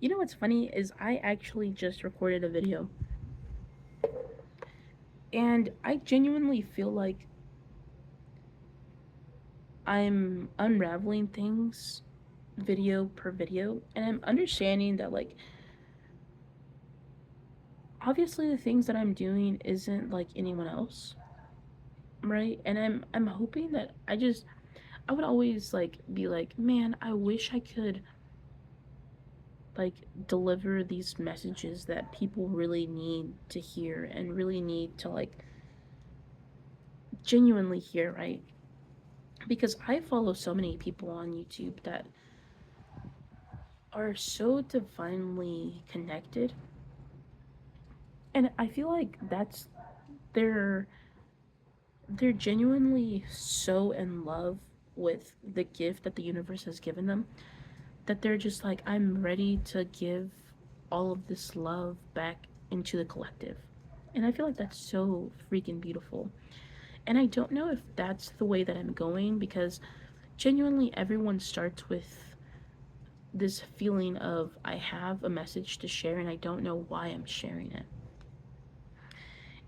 You know what's funny is I actually just recorded a video and I genuinely feel like I'm unraveling things video per video, and I'm understanding that like obviously the things that I'm doing isn't like anyone else, right? And I'm hoping that I would always like be like, man, I wish I could like deliver these messages that people really need to hear and really need to like genuinely hear, right? Because I follow so many people on YouTube that are so divinely connected, and I feel like they're they're genuinely so in love with the gift that the universe has given them that they're just like, I'm ready to give all of this love back into the collective. And I feel like that's so freaking beautiful. And I don't know if that's the way that I'm going, because genuinely everyone starts with this feeling of I have a message to share and I don't know why I'm sharing it.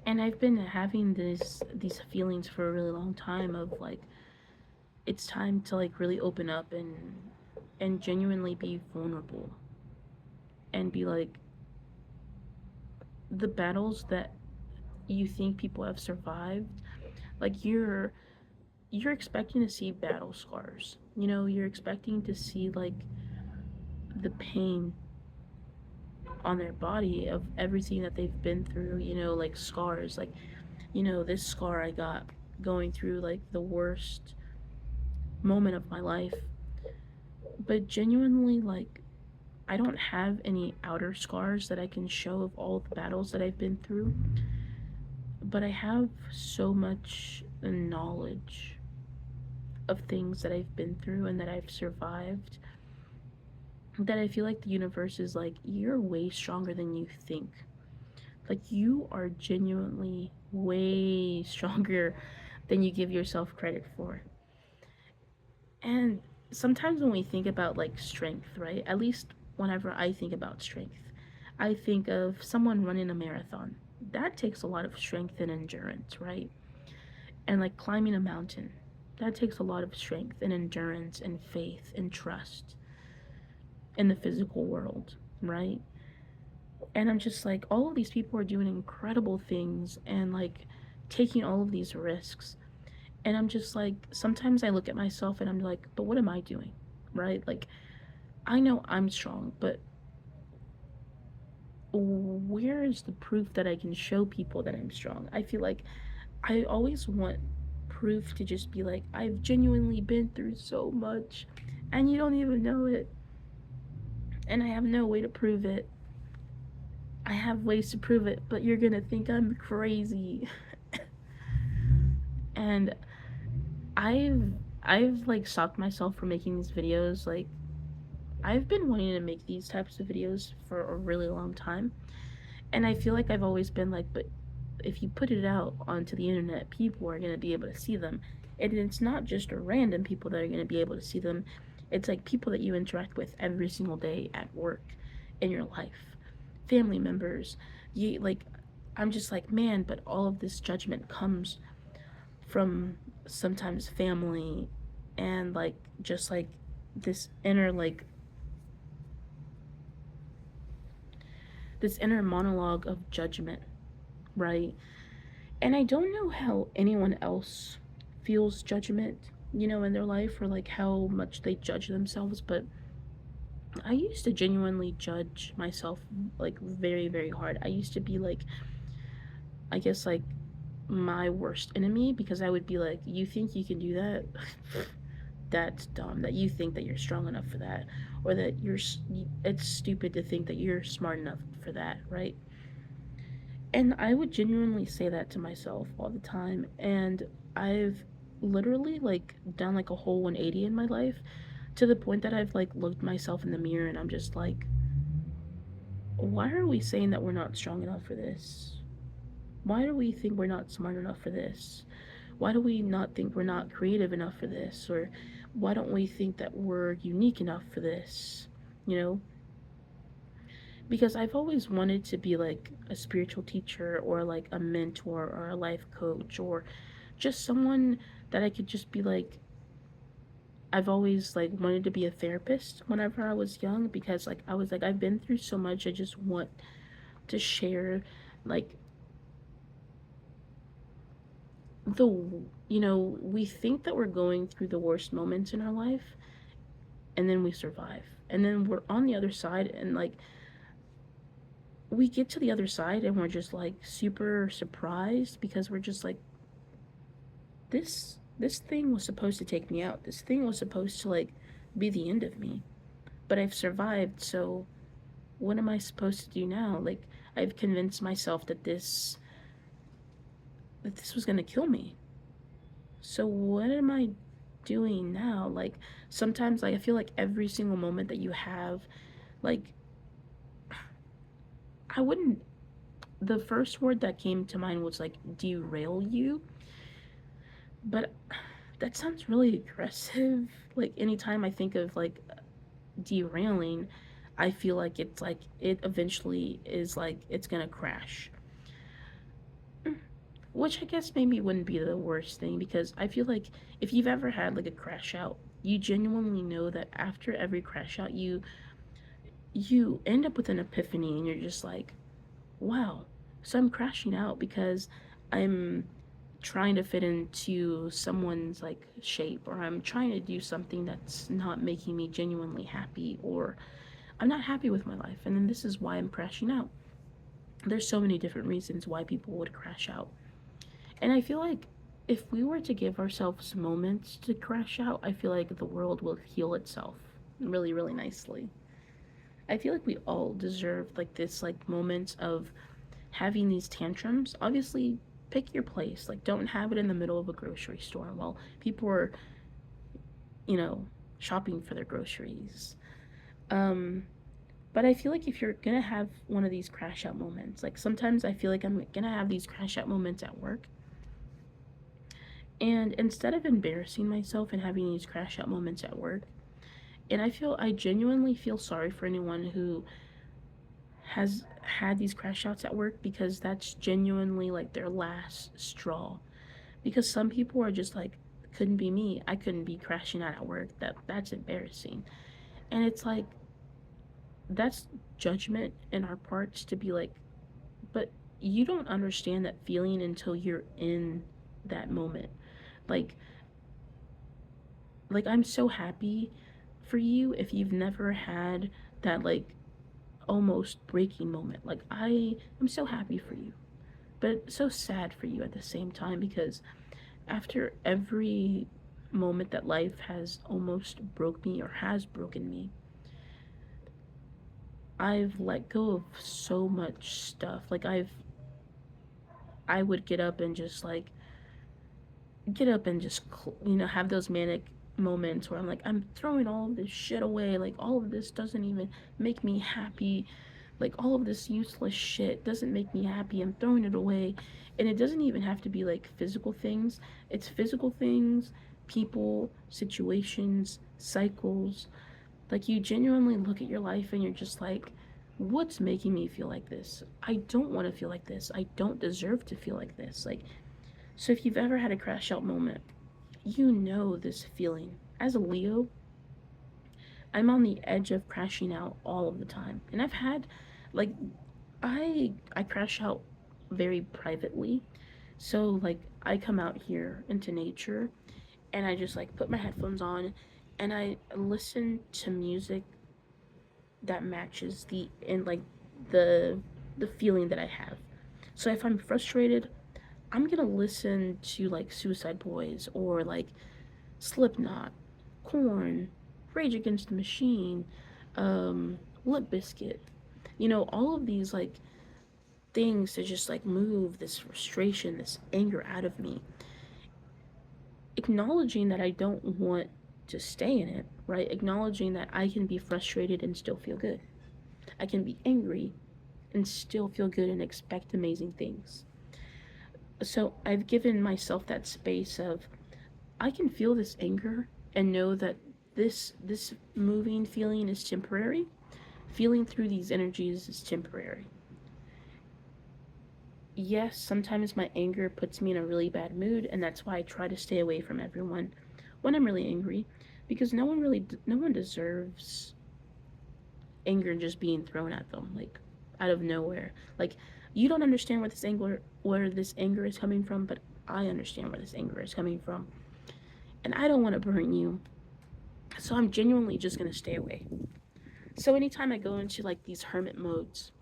And I've been having these feelings for a really long time of like it's time to like really open up and genuinely be vulnerable and be like, the battles that you think people have survived, like you're expecting to see battle scars, you know, you're expecting to see like the pain on their body of everything that they've been through, you know, like scars, like, you know, this scar I got going through like the worst moment of my life. But genuinely, like, I don't have any outer scars that I can show of all the battles that I've been through, but I have so much knowledge of things that I've been through and that I've survived that I feel like the universe is like, you're way stronger than you think. Like, you are genuinely way stronger than you give yourself credit for. And sometimes when we think about like strength, right? At least whenever I think about strength, I think of someone running a marathon. That takes a lot of strength and endurance, right? And like climbing a mountain, that takes a lot of strength and endurance and faith and trust in the physical world, right? And I'm just like, all of these people are doing incredible things and like taking all of these risks. And I'm just like, sometimes I look at myself and I'm like, but what am I doing? Right? Like, I know I'm strong, but where is the proof that I can show people that I'm strong? I feel like I always want proof to just be like, I've genuinely been through so much and you don't even know it. And I have no way to prove it. I have ways to prove it, but you're gonna think I'm crazy. And I've I've like stopped myself from making these videos. Like, I've been wanting to make these types of videos for a really long time. And I feel like I've always been like, but if you put it out onto the internet, people are going to be able to see them. And it's not just random people that are going to be able to see them. It's like people that you interact with every single day at work, in your life, family members. You like, I'm just like, man, but all of this judgment comes from sometimes family and like just like this inner monologue of judgment, right? And I don't know how anyone else feels judgment, you know, in their life, or like how much they judge themselves, but I used to genuinely judge myself like very, very hard. I used to be like, I guess, like my worst enemy, because I would be like, you think you can do that? That's dumb. That you think that you're strong enough for that, or that it's stupid to think that you're smart enough for that, right? And I would genuinely say that to myself all the time. And I've literally like done like a whole 180 in my life, to the point that I've like looked myself in the mirror and I'm just like, why are we saying that we're not strong enough for this? Why do we think we're not smart enough for this? Why do we not think we're not creative enough for this? Or why don't we think that we're unique enough for this? You know? because I've always wanted to be like a spiritual teacher or like a mentor or a life coach or just someone that I could just be like. I've always like wanted to be a therapist whenever I was young because like I was like I've been through so much. I just want to share like the we think that we're going through the worst moments in our life and then we survive. And then we're on the other side and like we get to the other side and we're just like super surprised because we're just like this thing was supposed to take me out. This thing was supposed to like be the end of me. But I've survived, so what am I supposed to do now? Like I've convinced myself that this was going to kill me. So what am I doing now? Like sometimes like I feel like every single moment that you have like I wouldn't the first word that came to mind was like derail you, but that sounds really aggressive. Like anytime I think of like derailing, I feel like it's like it eventually is like it's gonna crash. Which I guess maybe wouldn't be the worst thing because I feel like if you've ever had like a crash out, you genuinely know that after every crash out you end up with an epiphany and you're just like, wow, so I'm crashing out because I'm trying to fit into someone's like shape or I'm trying to do something that's not making me genuinely happy or I'm not happy with my life and then this is why I'm crashing out. There's so many different reasons why people would crash out. And I feel like if we were to give ourselves moments to crash out, I feel like the world will heal itself really, really nicely. I feel like we all deserve like this like moments of having these tantrums. Obviously, pick your place. Like don't have it in the middle of a grocery store while people are, you know, shopping for their groceries. Um but I feel like if you're gonna have one of these crash out moments, like sometimes I feel like I'm gonna have these crash out moments at work. And instead of embarrassing myself and having these crash out moments at work, and I genuinely feel sorry for anyone who has had these crash outs at work because that's genuinely like their last straw. Because some people are just like, couldn't be me. I couldn't be crashing out at work. That's embarrassing. And it's like that's judgment in our parts to be like, but you don't understand that feeling until you're in that moment. Like I'm so happy for you if you've never had that like almost breaking moment. Like I am so happy for you, but so sad for you at the same time because after every moment that life has almost broke me or has broken me, I've let go of so much stuff. Like I would get up and just have those manic moments where I'm like I'm throwing all of this shit away. Like all of this doesn't even make me happy. Like all of this useless shit doesn't make me happy. I'm throwing it away. And it doesn't even have to be like physical things. It's physical things, people, situations, cycles. Like you genuinely look at your life and you're just like, what's making me feel like this? I don't want to feel like this. I don't deserve to feel like this. Like, so if you've ever had a crash out moment, you know this feeling. As a Leo, I'm on the edge of crashing out all of the time. And I've had like I crash out very privately. So like I come out here into nature and I just like put my headphones on and I listen to music that matches the the feeling that I have. So if I'm frustrated, I'm gonna listen to like Suicide Boys or like Slipknot, Korn, Rage Against the Machine, Limp Bizkit. All of these like things to just like move this frustration, this anger out of me. Acknowledging that I don't want to stay in it, right? Acknowledging that I can be frustrated and still feel good. I can be angry and still feel good and expect amazing things. So I've given myself that space of I can feel this anger and know that this moving feeling is temporary. Feeling through these energies is temporary. Yes, sometimes my anger puts me in a really bad mood, and that's why I try to stay away from everyone when I'm really angry, because no one deserves anger just being thrown at them like out of nowhere. Like, you don't understand where this anger is coming from, but I understand where this anger is coming from, and I don't want to burn you, so I'm genuinely just gonna stay away. So anytime I go into like these hermit modes,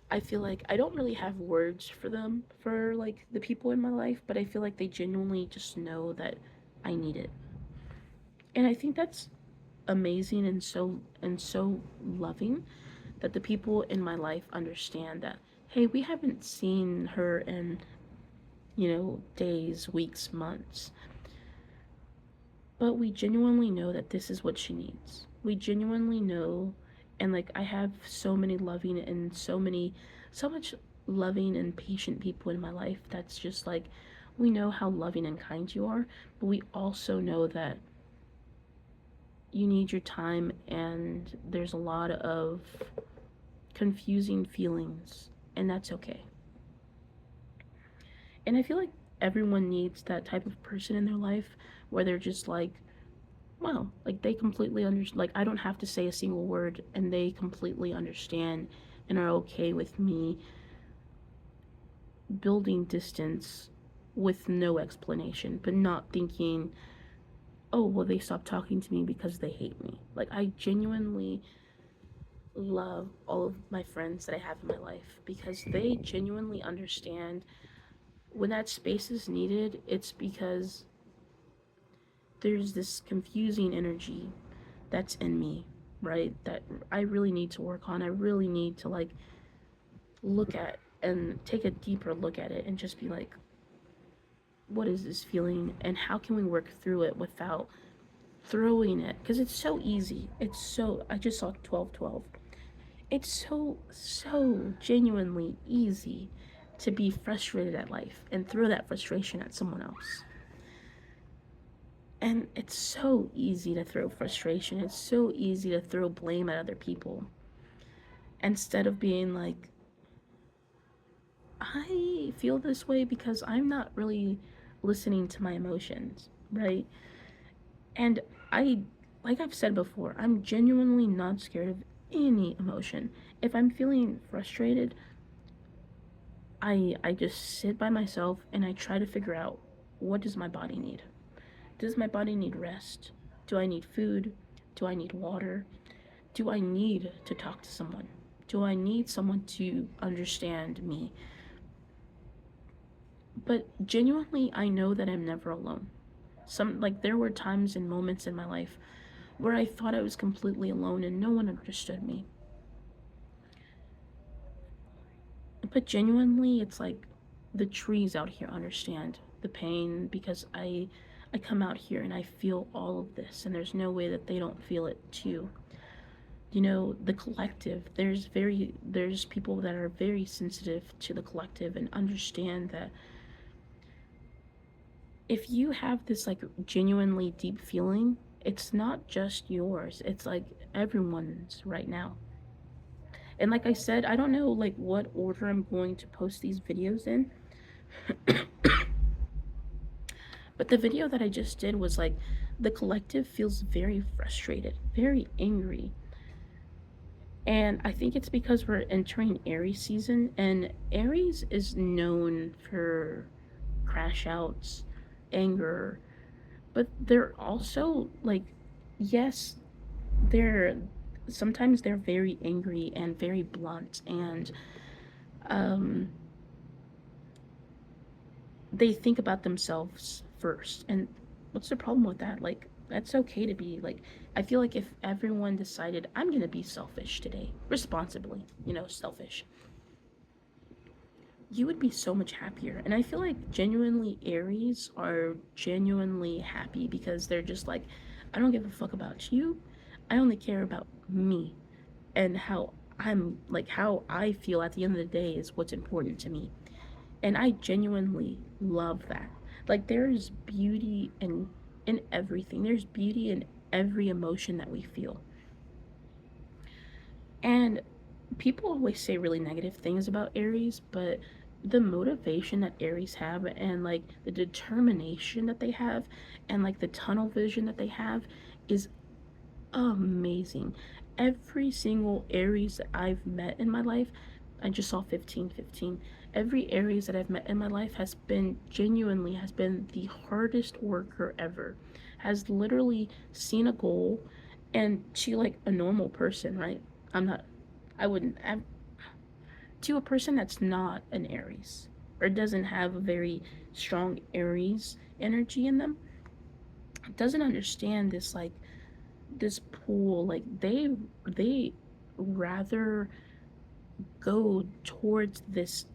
I feel like I don't really have words for them, for like the people in my life, but I feel like they genuinely just know that I need it. And I think that's amazing and so loving that the people in my life understand that, hey, we haven't seen her in, days, weeks, months, but we genuinely know that this is what she needs. We genuinely know, and like I have so many loving and so much loving and patient people in my life that's just like, we know how loving and kind you are, but we also know that you need your time, and there's a lot of confusing feelings, and that's okay. And I feel like everyone needs that type of person in their life where they're just like, wow, like they completely understand. Like, I don't have to say a single word, and they completely understand and are okay with me building distance with no explanation, but not thinking, oh, well, they stopped talking to me because they hate me. Like, I genuinely love all of my friends that I have in my life because they genuinely understand when that space is needed. It's because there's this confusing energy that's in me, right? That I really need to work on. I really need to like look at and take a deeper look at it and just be like, what is this feeling and how can we work through it without throwing it? Because it's so easy. I just saw 12/12. It's so genuinely easy to be frustrated at life and throw that frustration at someone else. And it's so easy to throw frustration. It's so easy to throw blame at other people instead of being like, I feel this way because I'm not really listening to my emotions, right? And I, like I've said before, I'm genuinely not scared of any emotion. If I'm feeling frustrated, I just sit by myself and I try to figure out, what does my body need? Does my body need rest? Do I need food? Do I need water? Do I need to talk to someone? Do I need someone to understand me? But genuinely, I know that I'm never alone. There were times and moments in my life where I thought I was completely alone and no one understood me. But genuinely, it's like the trees out here understand the pain because I come out here and I feel all of this, and there's no way that they don't feel it too. The collective, there's people that are very sensitive to the collective and understand that if you have this like genuinely deep feeling, it's not just yours. It's like everyone's right now. And like I said, I don't know like what order I'm going to post these videos in. But the video that I just did was like, the collective feels very frustrated, very angry. And I think it's because we're entering Aries season, and Aries is known for crash outs, anger, but they're also like, yes, they're sometimes they're very angry and very blunt, and um, they think about themselves first. And what's the problem with that? Like, that's okay to be like, I feel like if everyone decided, I'm going to be selfish today, responsibly, selfish, you would be so much happier. And I feel like genuinely Aries are genuinely happy because they're just like, I don't give a fuck about you. I only care about me, and how I feel at the end of the day is what's important to me. And I genuinely love that. Like, there's beauty in everything. There's beauty in every emotion that we feel. And people always say really negative things about Aries, but the motivation that Aries have and like the determination that they have and like the tunnel vision that they have is amazing. Every single Aries that I've met in my life, I just saw 1515. Every Aries that I've met in my life has been genuinely has been the hardest worker ever. Has literally seen a goal and she like a normal person, right? I'm not I wouldn't to a person that's not an Aries or doesn't have a very strong Aries energy in them, doesn't understand this like this pool, like they rather go towards this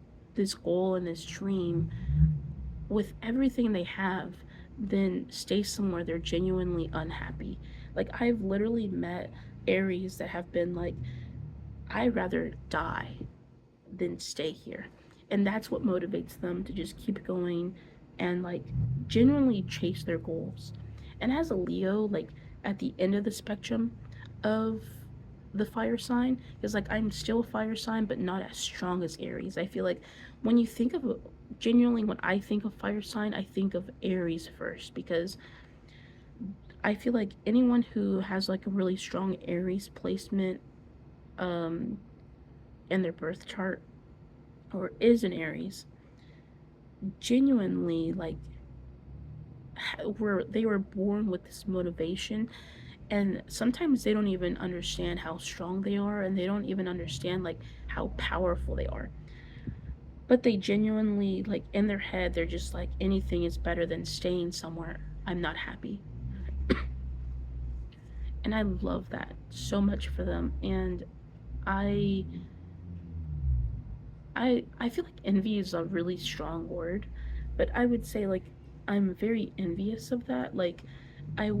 goal and this dream with everything they have than stay somewhere they're genuinely unhappy. Like I've literally met Aries that have been like, I'd rather die than stay here. And that's what motivates them to just keep going and like genuinely chase their goals. And as a Leo, like at the end of the spectrum of the fire sign, is like I'm still a fire sign, but not as strong as Aries. I feel like when you think of genuinely, when I think of fire sign, I think of Aries first because I feel like anyone who has like a really strong Aries placement um, in their birth chart or is an Aries genuinely like were they were born with this motivation, and sometimes they don't even understand how strong they are and they don't even understand like how powerful they are, but they genuinely like in their head they're just like anything is better than staying somewhere I'm not happy. And I love that so much for them. And i I feel like envy is a really strong word, but I would say like I'm very envious of that. Like I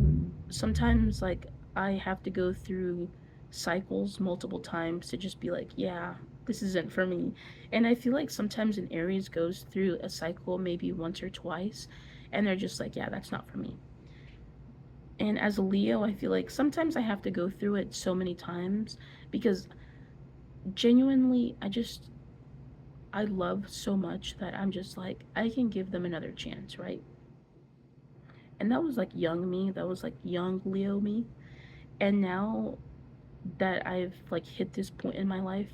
sometimes like I have to go through cycles multiple times to just be like, yeah, this isn't for me. And I feel like sometimes an Aries goes through a cycle maybe once or twice and they're just like, yeah, that's not for me. And as a Leo, I feel like sometimes I have to go through it so many times because genuinely I love so much that I'm just like, I can give them another chance, right? And that was like young me, that was like young Leo me. And now that I've like hit this point in my life,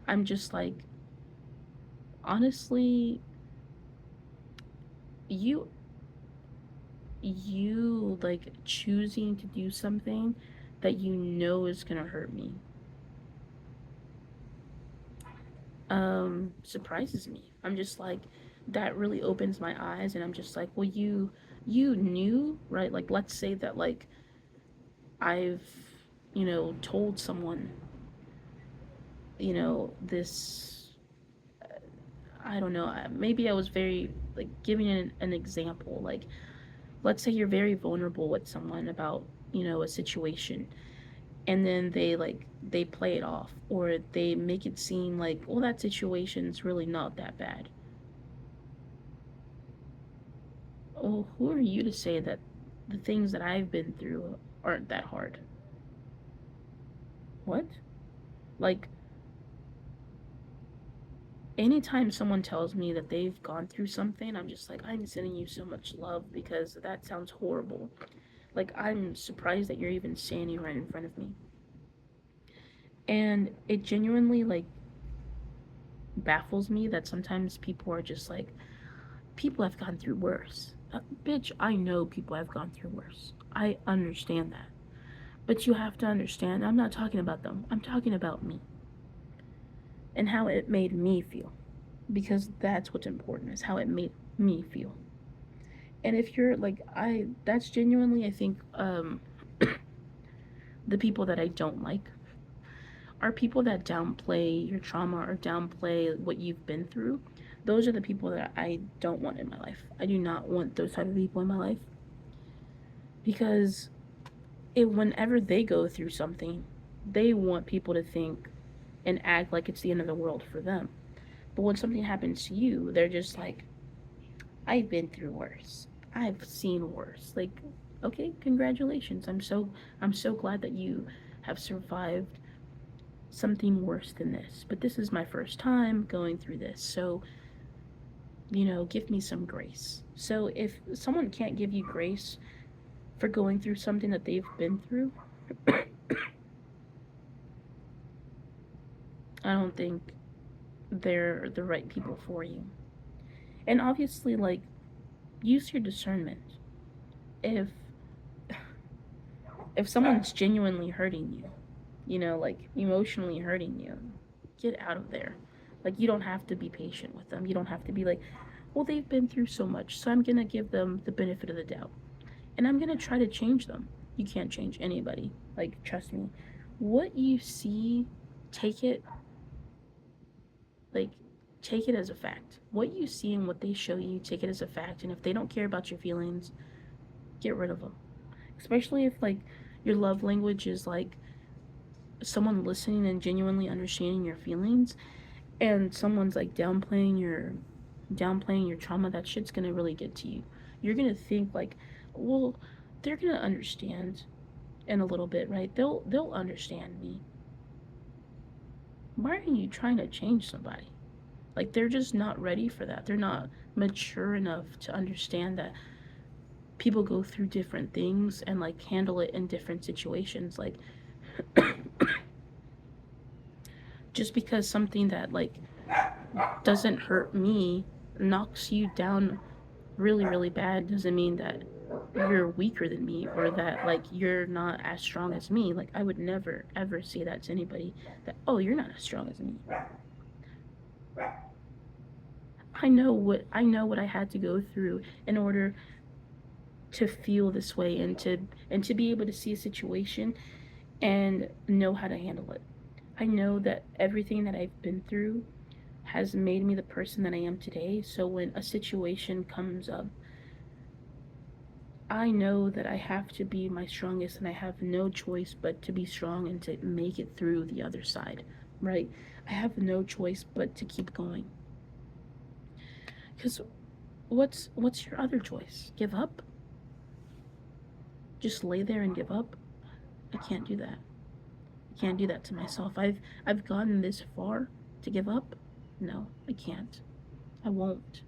I'm just like, honestly, you you like choosing to do something that you know is gonna hurt me surprises me. I'm just like, that really opens my eyes and I'm just like, well, you knew, right? Like let's say that like I've, told someone, this, I don't know, maybe I was very, like, giving an example. Like, let's say you're very vulnerable with someone about, a situation, and then they play it off, or they make it seem like, well, that situation's really not that bad. Well, who are you to say that the things that I've been through aren't that hard? What? Like, anytime someone tells me that they've gone through something, I'm just like, I'm sending you so much love because that sounds horrible. Like, I'm surprised that you're even standing right in front of me. And it genuinely, like, baffles me that sometimes people are just like, people have gone through worse. Bitch, I know people have gone through worse. I understand that. But you have to understand, I'm not talking about them. I'm talking about me and how it made me feel. Because that's what's important, is how it made me feel. And if you're like, that's genuinely, I think, the people that I don't like are people that downplay your trauma or downplay what you've been through. Those are the people that I don't want in my life. I do not want those type of people in my life because whenever they go through something, they want people to think and act like it's the end of the world for them. But when something happens to you, they're just like, I've been through worse. I've seen worse. Like, okay, congratulations. I'm so glad that you have survived something worse than this, but this is my first time going through this. So, give me some grace. So, if someone can't give you grace for going through something that they've been through, I don't think they're the right people for you. And obviously, like, use your discernment. If someone's genuinely hurting you, like emotionally hurting you, get out of there. Like, you don't have to be patient with them. You don't have to be like, well, they've been through so much, so I'm gonna give them the benefit of the doubt. And I'm gonna try to change them. You can't change anybody. Like, trust me. What you see, take it like take it as a fact. What you see and what they show you, take it as a fact. And if they don't care about your feelings, get rid of them. Especially if like your love language is like someone listening and genuinely understanding your feelings, and someone's like downplaying your trauma, that shit's gonna really get to you. You're gonna think like, well, they're gonna understand in a little bit, right? They'll understand me. Why are you trying to change somebody? Like, they're just not ready for that. They're not mature enough to understand that people go through different things and like handle it in different situations. Like, just because something that like doesn't hurt me knocks you down really, really bad doesn't mean that you're weaker than me, or that like you're not as strong as me. Like, I would never ever say that to anybody, that, oh, you're not as strong as me. I know what I had to go through in order to feel this way, and to be able to see a situation and know how to handle it. I know that everything that I've been through has made me the person that I am today. So when a situation comes up, I know that I have to be my strongest, and I have no choice but to be strong and to make it through the other side, right? I have no choice but to keep going. Cuz what's your other choice? Give up? Just lay there and give up? I can't do that. I can't do that to myself. I've gotten this far to give up? No, I can't. I won't.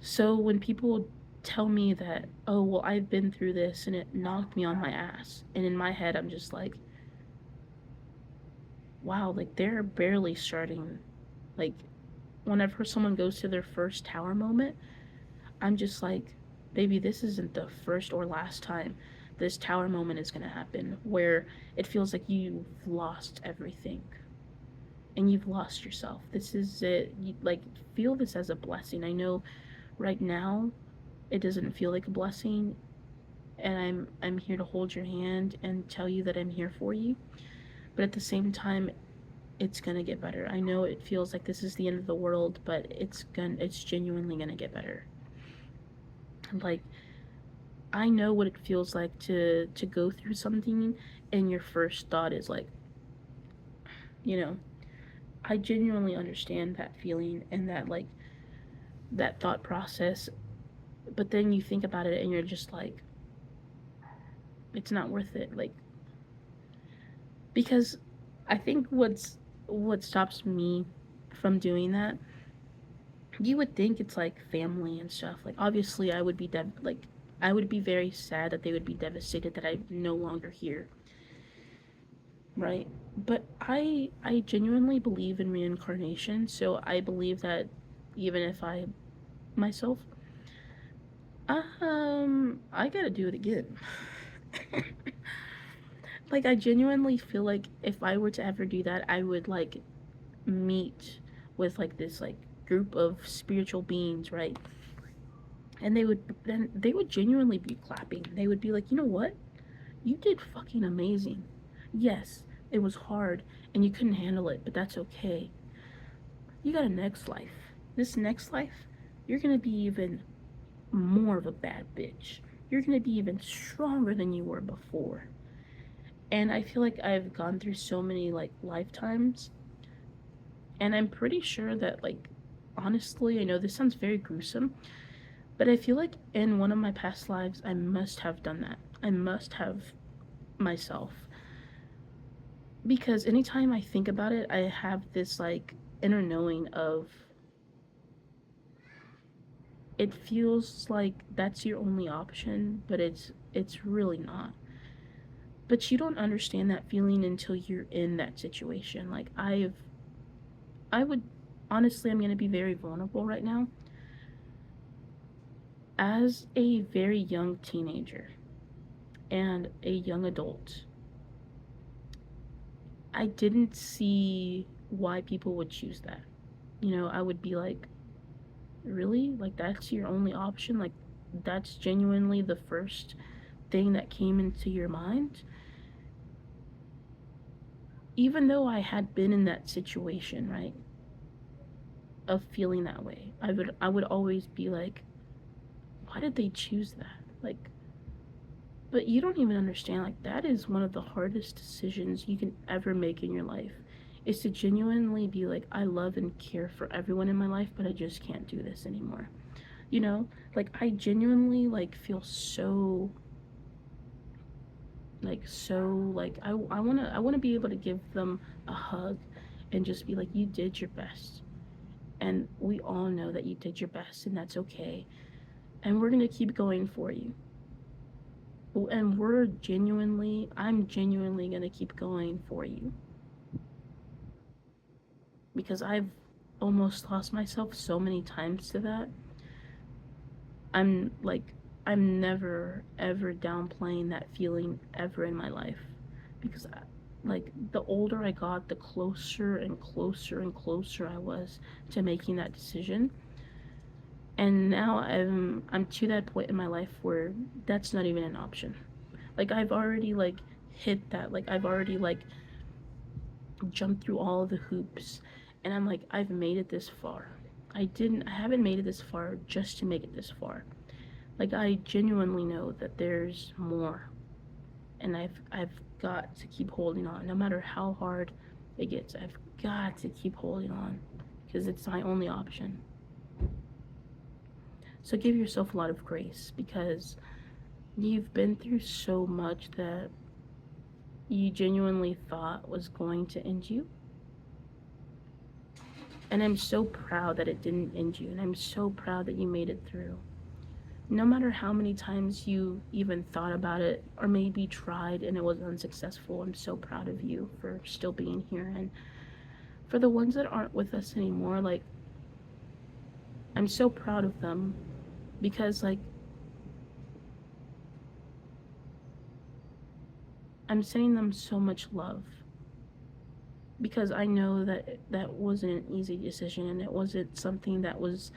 So when people tell me that, oh, well, I've been through this and it knocked me on my ass, and in my head, I'm just like, wow, like they're barely starting. Like, whenever someone goes to their first tower moment, I'm just like, baby, this isn't the first or last time this tower moment is going to happen, where it feels like you've lost everything and you've lost yourself. This is it. Like, feel this as a blessing. I know right now it doesn't feel like a blessing, and I'm here to hold your hand and tell you that I'm here for you. But at the same time, it's gonna get better. I know it feels like this is the end of the world, but it's genuinely gonna get better. Like, I know what it feels like to go through something, and your first thought is like, you know, I genuinely understand that feeling and that, like, that thought process. But then you think about it and you're just like, it's not worth it. Like, because I think what stops me from doing that, you would think it's like family and stuff. Like, obviously I would be I would be very sad that they would be devastated that I'm no longer here, right? But I genuinely believe in reincarnation, so I believe that even if I myself, I gotta do it again. Like, I genuinely feel like if I were to ever do that, I would like meet with like this like group of spiritual beings, right? And they would genuinely be clapping. They would be like, you know what? You did fucking amazing. Yes, it was hard and you couldn't handle it, but that's okay. You got a next life. This next life, you're gonna be even more of a bad bitch. You're gonna be even stronger than you were before. And I feel like I've gone through so many like lifetimes, and I'm pretty sure that, like, honestly, I know this sounds very gruesome, but I feel like in one of my past lives I must have done that. I must have myself Because anytime I think about it, I have this like inner knowing of it feels like that's your only option, but it's really not. But you don't understand that feeling until you're in that situation. Like I would honestly, I'm going to be very vulnerable right now. As a very young teenager and a young adult, I didn't see why people would choose that. I would be like, really? Like, that's your only option? Like, that's genuinely the first thing that came into your mind? Even though I had been in that situation, right, of feeling that way, I would always be like, why did they choose that? Like, but you don't even understand, like, that is one of the hardest decisions you can ever make in your life, is to genuinely be like, I love and care for everyone in my life, but I just can't do this anymore. You know, like, I genuinely, like, feel so, like, I want to be able to give them a hug and just be like, you did your best, and we all know that you did your best, and that's okay, and we're going to keep going for you. And I'm genuinely going to keep going for you, because I've almost lost myself so many times to that. I'm like, I'm never ever downplaying that feeling ever in my life, because like, the older I got, the closer and closer and closer I was to making that decision. And now I'm to that point in my life where that's not even an option. Like, I've already like hit that. Like, I've already like jumped through all the hoops, and I'm like, I've made it this far. I haven't made it this far just to make it this far. Like, I genuinely know that there's more, and I've got to keep holding on no matter how hard it gets. I've got to keep holding on, because it's my only option. So give yourself a lot of grace, because you've been through so much that you genuinely thought was going to end you. And I'm so proud that it didn't end you, and I'm so proud that you made it through. No matter how many times you even thought about it or maybe tried and it was unsuccessful, I'm so proud of you for still being here. And for the ones that aren't with us anymore, like, I'm so proud of them, because, like, I'm sending them so much love, because I know that that wasn't an easy decision, and it wasn't something that was,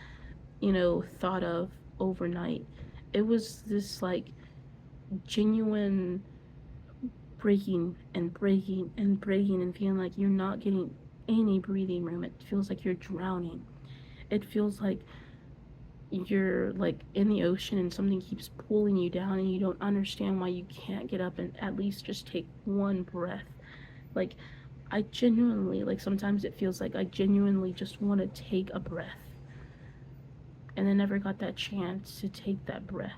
thought of overnight. It was this, like, genuine breaking and breaking and breaking, and feeling like you're not getting any breathing room. It feels like you're drowning. It feels like you're like in the ocean and something keeps pulling you down, and you don't understand why you can't get up and at least just take one breath. Like, I genuinely, like, sometimes it feels like I genuinely just want to take a breath, and I never got that chance to take that breath.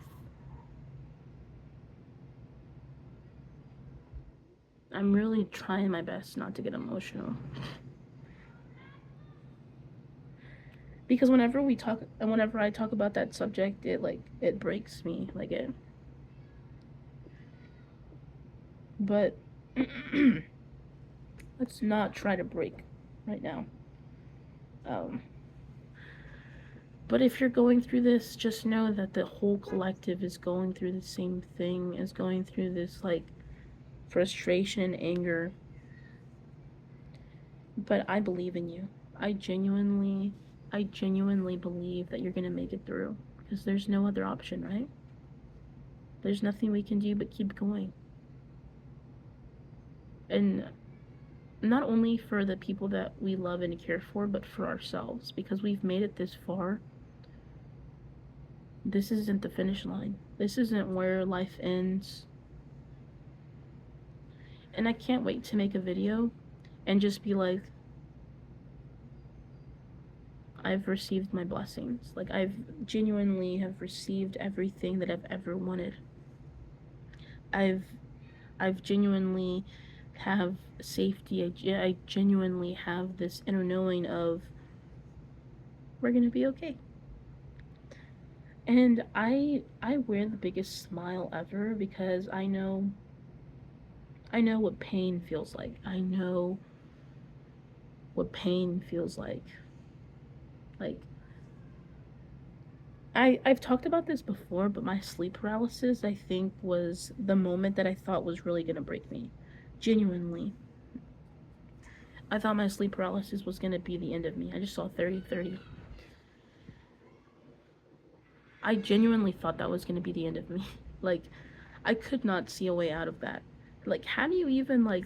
I'm really trying my best not to get emotional, because whenever I talk about that subject, it breaks me, like, it. But let's not try to break right now. um but if you're going through this, just know that the whole collective is going through the same thing, is going through this, like, frustration and anger. But I believe in you. I genuinely i genuinely believe that you're going to make it through, because there's no other option, right? There's nothing we can do but keep going. And not only for the people that we love and care for, but for ourselves, because we've made it this far. This isn't the finish line. This isn't where life ends. And I can't wait to make a video and just be like, I've received my blessings. Like, I've genuinely have received everything that I've ever wanted. I've I've genuinely have safety. I genuinely have this inner knowing of we're gonna be okay. And I wear the biggest smile ever because I know what pain feels like. I know what pain feels like. Like I've talked about this before, but my sleep paralysis I think was the moment that I thought was really gonna break me. Genuinely. I thought my sleep paralysis was gonna be the end of me. I just saw 30/30. I genuinely thought that was gonna be the end of me. Like I could not see a way out of that. Like how do you even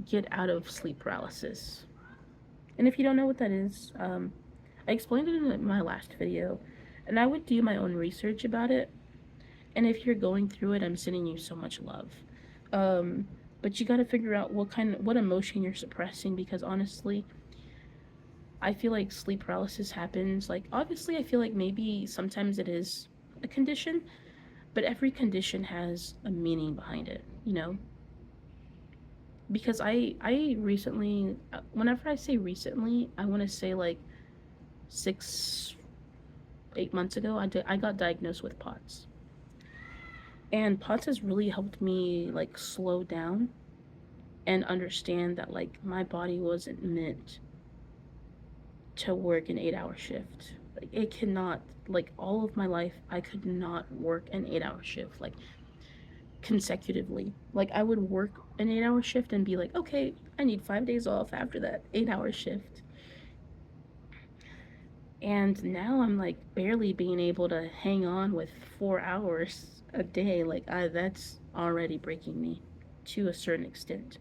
get out of sleep paralysis? And if you don't know what that is, I explained it in my last video, and I would do my own research about it. And if you're going through it, I'm sending you so much love. Um, but you got to figure out what emotion you're suppressing because honestly, I feel like sleep paralysis happens. Like obviously, I feel like maybe sometimes it is a condition, but every condition has a meaning behind it, you know? Because I recently, whenever I say recently, I want to say like 6 8 months ago, I got diagnosed with POTS, and POTS has really helped me like slow down and understand that like my body wasn't meant to work an 8 hour shift. Like it cannot, like all of my life I could not work an 8 hour shift like consecutively. Like I would work an 8 hour shift and be like, okay, I need 5 days off after that 8 hour shift. And now I'm like barely being able to hang on with 4 hours a day. Like that's already breaking me to a certain extent.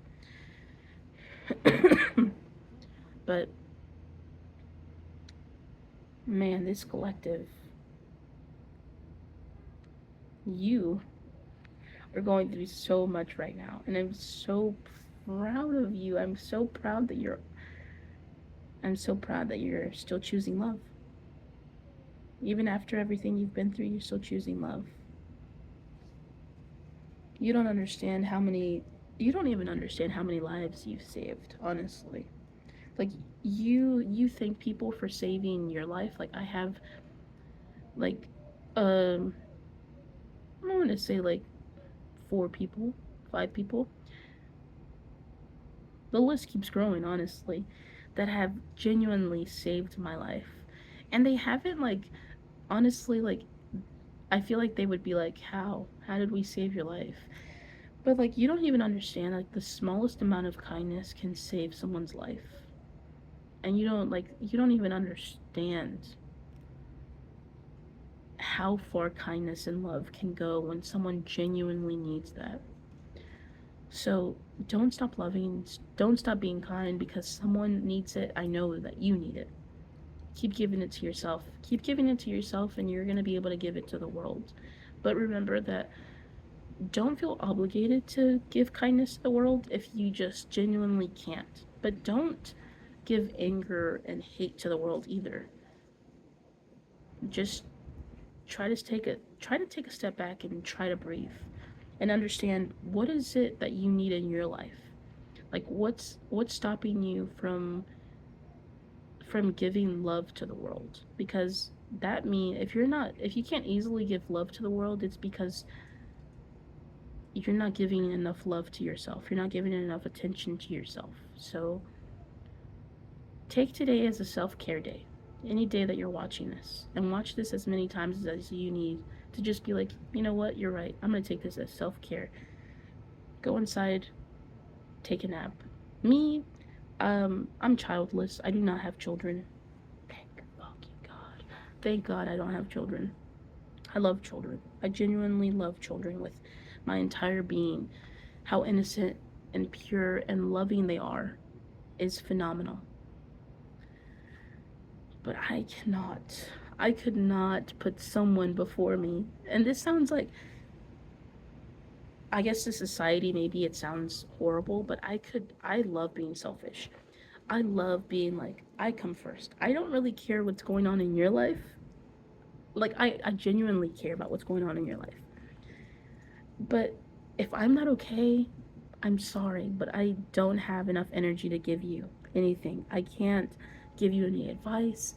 But man, this collective, you are going through so much right now, and I'm so proud of you. I'm so proud that you're still choosing love. Even after everything you've been through, you're still choosing love. You don't understand how many you don't even understand how many lives you've saved, honestly. Like you thank people for saving your life. Like I have like um I'm gonna say like 4 people, 5 people. The list keeps growing, honestly, that have genuinely saved my life. And they haven't like honestly like I feel like they would be like, how? How did we save your life? But like you don't even understand like the smallest amount of kindness can save someone's life. And you don't even understand how far kindness and love can go when someone genuinely needs that. So don't stop loving, don't stop being kind because someone needs it. I know that you need it. Keep giving it to yourself. Keep giving it to yourself, and you're going to be able to give it to the world. But remember that don't feel obligated to give kindness to the world if you just genuinely can't. But don't give anger and hate to the world either. Just try to take a step back and try to breathe and understand what is it that you need in your life. Like what's stopping you from giving love to the world? Because that mean if you can't easily give love to the world, it's because you're not giving enough love to yourself. You're not giving enough attention to yourself. So take today as a self-care day. Any day that you're watching this, and watch this as many times as you need to just be like, you know what, you're right. I'm going to take this as self-care. Go inside, take a nap. Me, I'm childless. I do not have children. Thank fucking God. Thank God I don't have children. I love children. I genuinely love children with my entire being. How innocent and pure and loving they are is phenomenal. But I could not put someone before me. And this sounds like, I guess to society, maybe it sounds horrible, but I love being selfish. I love being like, I come first. I don't really care what's going on in your life. Like, I genuinely care about what's going on in your life. But if I'm not okay, I'm sorry, but I don't have enough energy to give you anything. I can't give you any advice.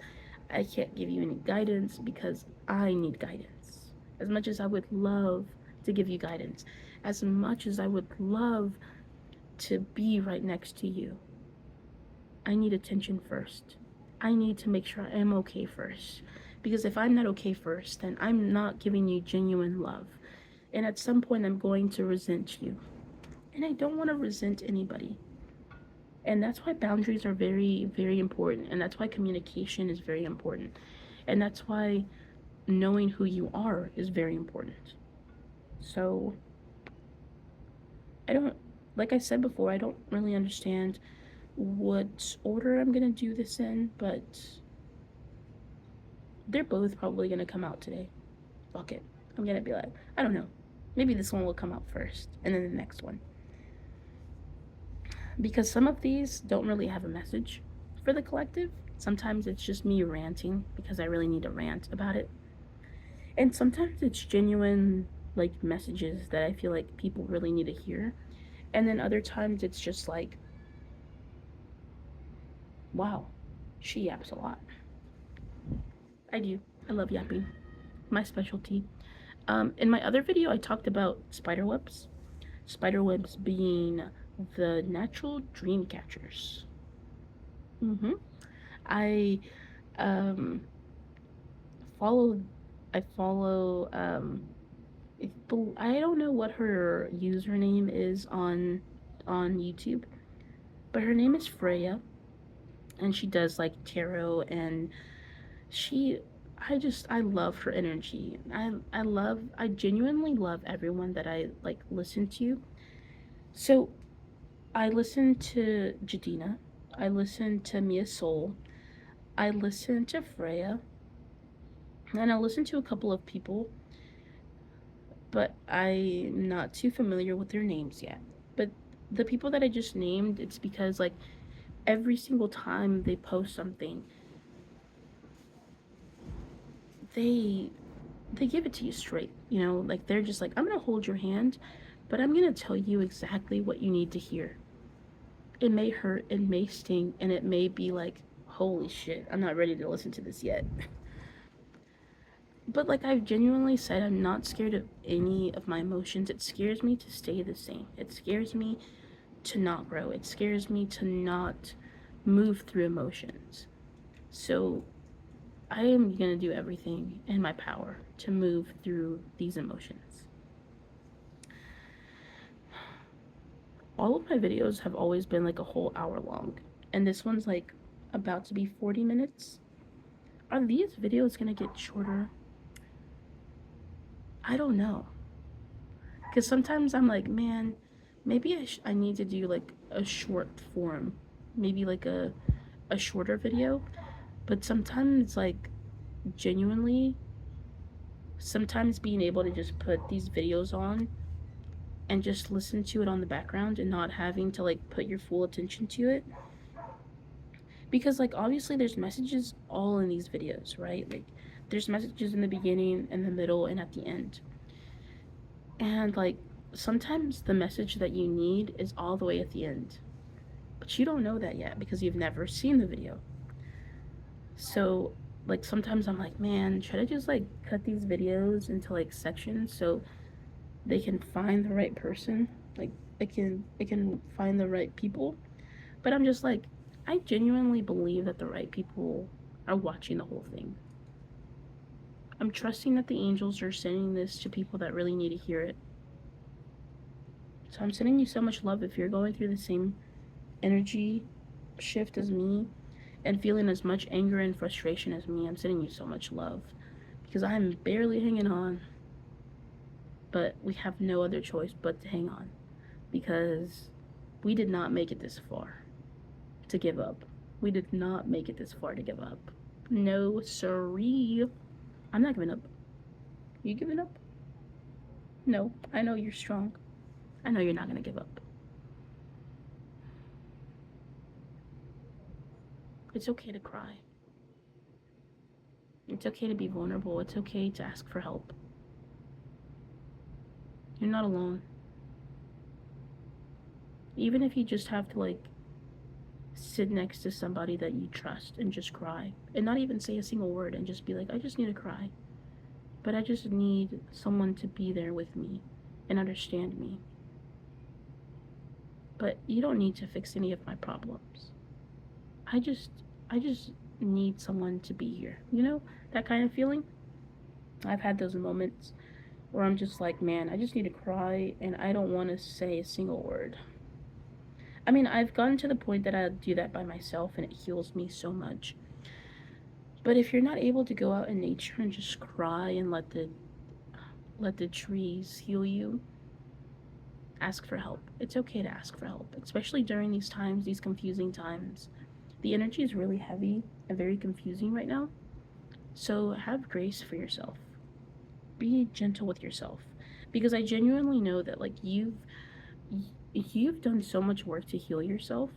I can't give you any guidance because I need guidance. As much as I would love to give you guidance, as much as I would love to be right next to you, I need attention first. I need to make sure I am okay first. Because if I'm not okay first, then I'm not giving you genuine love. And at some point, I'm going to resent you. And I don't want to resent anybody. And that's why boundaries are very, very important. And that's why communication is very important. And that's why knowing who you are is very important. So, I don't, like I said before, I don't really understand what order I'm going to do this in, but they're both probably going to come out today. Fuck it. I'm going to be like, I don't know. Maybe this one will come out first, and then the next one. Because some of these don't really have a message for the collective. Sometimes it's just me ranting because I really need to rant about it. And sometimes it's genuine, like, messages that I feel like people really need to hear. And then other times it's just like, wow, she yaps a lot. I do. I love yapping. My specialty. In my other video, I talked about spiderwebs. Spiderwebs being the natural dream catchers. Mm-hmm. I um, follow. I follow. I don't know what her username is on YouTube, but her name is Freya, and she does like tarot, and she I love her energy. I genuinely love everyone that I like listen to. So I listen to Jadina, I listen to Mia Soul, I listen to Freya, and I listen to a couple of people, but I'm not too familiar with their names yet. But the people that I just named, it's because like every single time they post something, they they give it to you straight. You know, like they're just like, I'm gonna hold your hand, but I'm gonna tell you exactly what you need to hear. It may hurt, it may sting, and it may be like, holy shit, I'm not ready to listen to this yet. But like I've genuinely said, I'm not scared of any of my emotions. It scares me to stay the same. It scares me to not grow. It scares me to not move through emotions. So I am going to do everything in my power to move through these emotions. All of my videos have always been like a whole hour long, and this one's like about to be 40 minutes. Are these videos going to get shorter? I don't know. Because sometimes I'm like, man, maybe I need to do like a short form, maybe like a shorter video. But sometimes, like, genuinely, sometimes being able to just put these videos on and just listen to it on the background and not having to like put your full attention to it, because like obviously there's messages all in these videos, right? Like there's messages in the beginning, in the middle, and at the end. And like sometimes the message that you need is all the way at the end, but you don't know that yet because you've never seen the video. So like sometimes I'm like, man, should I just like cut these videos into like sections so they can find the right person? Like it can find the right people. But I'm just like, I genuinely believe that the right people are watching the whole thing. I'm trusting that the angels are sending this to people that really need to hear it. So I'm sending you so much love. If you're going through the same energy shift as me and feeling as much anger and frustration as me, I'm sending you so much love because I'm barely hanging on. But we have no other choice but to hang on because we did not make it this far to give up. We did not make it this far to give up. No, siree. I'm not giving up. You giving up? No, I know you're strong. I know you're not going to give up. It's okay to cry. It's okay to be vulnerable. It's okay to ask for help. You're not alone. Even if you just have to like sit next to somebody that you trust and just cry and not even say a single word and just be like, I just need to cry. But I just need someone to be there with me and understand me. But you don't need to fix any of my problems. I just I just need someone to be here. You know, that kind of feeling? I've had those moments where I'm just like, man, I just need to cry and I don't want to say a single word. I mean, I've gotten to the point that I do that by myself and it heals me so much. But if you're not able to go out in nature and just cry and let the trees heal you, ask for help. It's okay to ask for help, especially during these times, these confusing times. The energy is really heavy and very confusing right now. So have grace for yourself. Be gentle with yourself because I genuinely know that like you've done so much work to heal yourself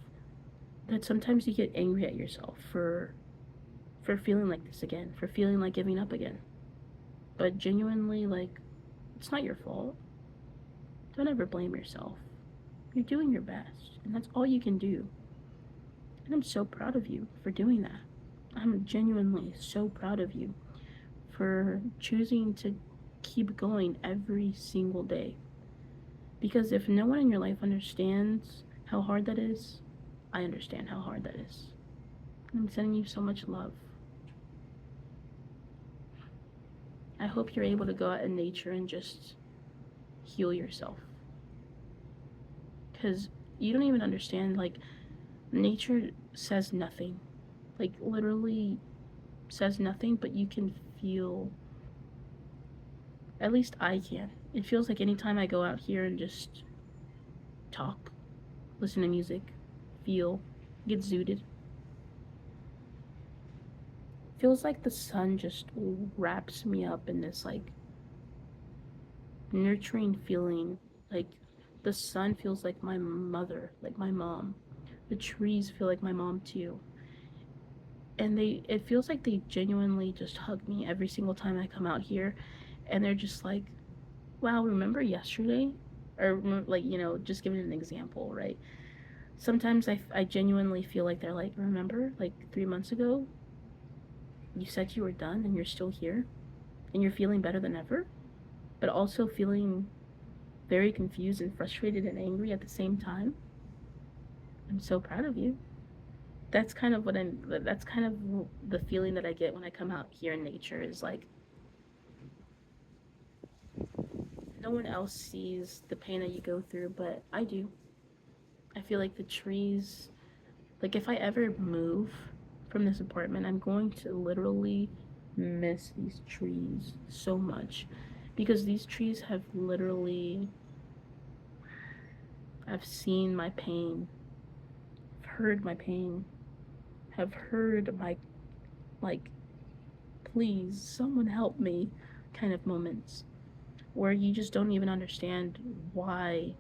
that sometimes you get angry at yourself for feeling like this again, for feeling like giving up again. But genuinely like it's not your fault. Don't ever blame yourself. You're doing your best, and that's all you can do. And I'm so proud of you for doing that. I'm genuinely so proud of you for choosing to keep going every single day. Because if no one in your life understands how hard that is, I understand how hard that is. I'm sending you so much love. I hope you're able to go out in nature and just heal yourself. Because you don't even understand, like, nature says nothing. Like, literally says nothing, but you can feel, at least I can. It feels like anytime I go out here and just talk, listen to music, feel, get zooted, feels like the sun just wraps me up in this like nurturing feeling. Like the sun feels like my mother, like my mom. The trees feel like my mom too. And it feels like they genuinely just hug me every single time I come out here, and they're just like, wow, remember yesterday? Or like, you know, just giving an example, right? Sometimes I genuinely feel like they're like, remember like 3 months ago you said you were done and you're still here and you're feeling better than ever, but also feeling very confused and frustrated and angry at the same time. I'm so proud of you. That's kind of the feeling that I get when I come out here in nature is like no one else sees the pain that you go through, but I do. I feel like the trees, like if I ever move from this apartment, I'm going to literally miss these trees so much because these trees have literally, I've seen my pain, I've heard my pain, have heard my, like, please, someone help me kind of moments where you just don't even understand why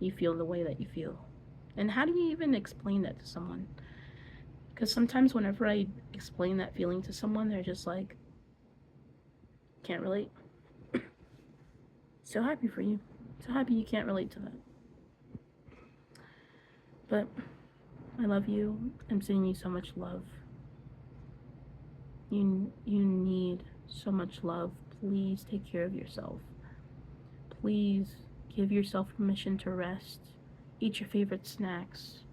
you feel the way that you feel. And how do you even explain that to someone? Because sometimes whenever I explain that feeling to someone, they're just like, can't relate. So happy for you. So happy you can't relate to that. But I love you. I'm sending you so much love. You need so much love. Please take care of yourself. Please give yourself permission to rest. Eat your favorite snacks.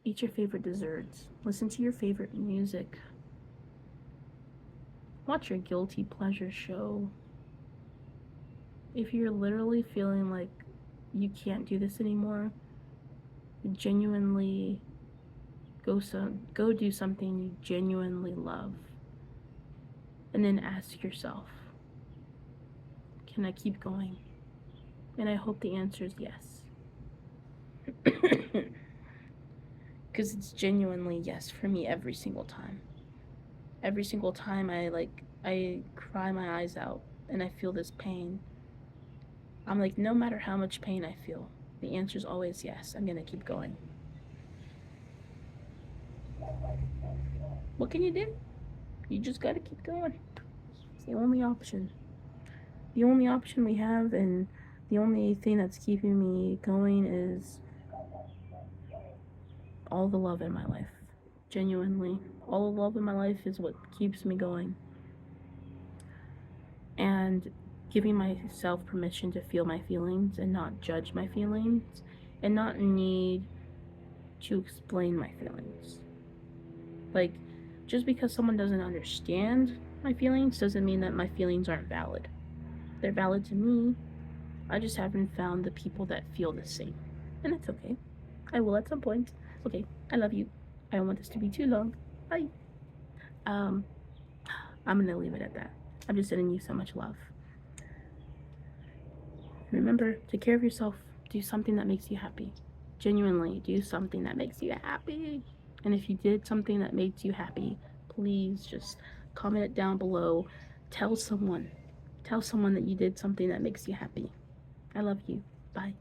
Eat your favorite desserts. Listen to your favorite music. Watch your guilty pleasure show. If you're literally feeling like you can't do this anymore, genuinely go do something you genuinely love. And then ask yourself, can I keep going? And I hope the answer is yes. Because it's genuinely yes for me every single time. Every single time I cry my eyes out and I feel this pain, I'm like, no matter how much pain I feel, the answer is always yes. I'm gonna keep going. What can you do? You just gotta keep going. It's the only option. The only option we have, and The only thing that's keeping me going is all the love in my life. Genuinely, all the love in my life is what keeps me going. And giving myself permission to feel my feelings and not judge my feelings and not need to explain my feelings. Like, just because someone doesn't understand my feelings doesn't mean that my feelings aren't valid. They're valid to me. I just haven't found the people that feel the same. And that's okay. I will at some point. Okay, I love you. I don't want this to be too long. Bye. I'm gonna leave it at that. I'm just sending you so much love. Remember, take care of yourself. Do something that makes you happy. Genuinely, do something that makes you happy. And if you did something that makes you happy, please just comment it down below. Tell someone. Tell someone that you did something that makes you happy. I love you. Bye.